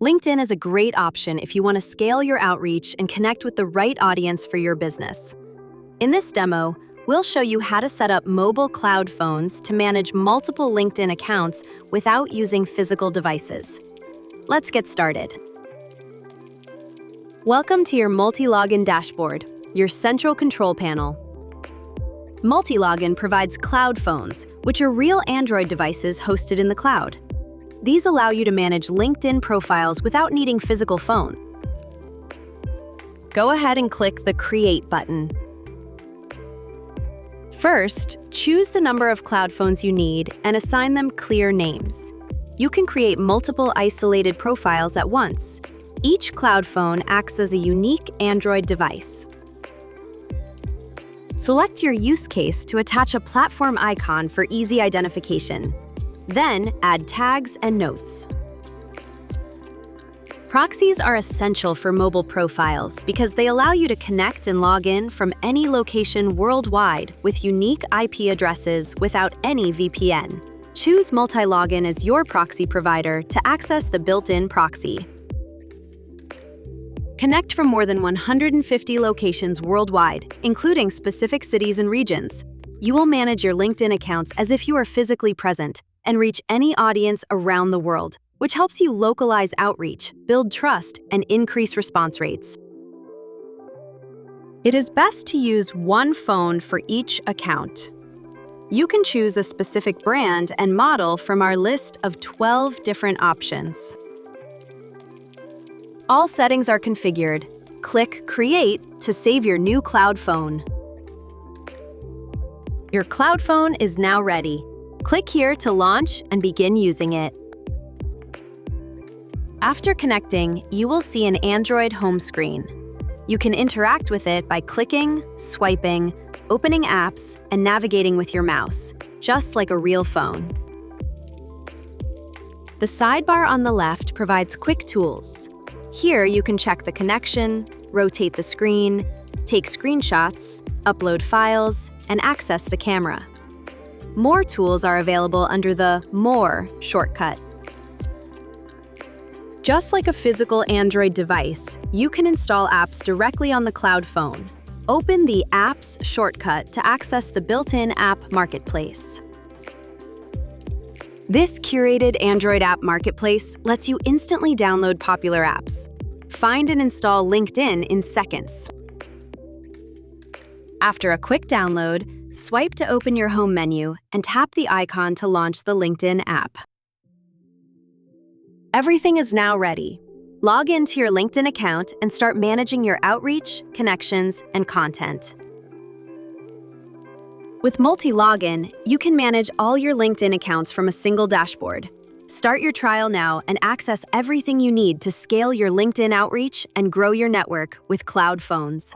LinkedIn is a great option if you want to scale your outreach and connect with the right audience for your business. In this demo, we'll show you how to set up mobile cloud phones to manage multiple LinkedIn accounts without using physical devices. Let's get started. Welcome to your Multilogin dashboard, your central control panel. Multilogin provides cloud phones, which are real Android devices hosted in the cloud. These allow you to manage LinkedIn profiles without needing physical phone. Go ahead and click the Create button. First, choose the number of cloud phones you need and assign them clear names. You can create multiple isolated profiles at once. Each cloud phone acts as a unique Android device. Select your use case to attach a platform icon for easy identification. Then, add tags and notes. Proxies are essential for mobile profiles because they allow you to connect and log in from any location worldwide with unique IP addresses without any VPN. Choose Multilogin as your proxy provider to access the built-in proxy. Connect from more than 150 locations worldwide, including specific cities and regions. You will manage your LinkedIn accounts as if you are physically present and reach any audience around the world, which helps you localize outreach, build trust, and increase response rates. It is best to use one phone for each account. You can choose a specific brand and model from our list of 12 different options. All settings are configured. Click Create to save your new cloud phone. Your cloud phone is now ready. Click here to launch and begin using it. After connecting, you will see an Android home screen. You can interact with it by clicking, swiping, opening apps, and navigating with your mouse, just like a real phone. The sidebar on the left provides quick tools. Here you can check the connection, rotate the screen, take screenshots, upload files, and access the camera. More tools are available under the More shortcut. Just like a physical Android device, you can install apps directly on the cloud phone. Open the Apps shortcut to access the built-in app marketplace. This curated Android app marketplace lets you instantly download popular apps. Find and install LinkedIn in seconds. After a quick download, swipe to open your home menu and tap the icon to launch the LinkedIn app. Everything is now ready. Log into your LinkedIn account and start managing your outreach, connections, and content. With Multilogin, you can manage all your LinkedIn accounts from a single dashboard. Start your trial now and access everything you need to scale your LinkedIn outreach and grow your network with cloud phones.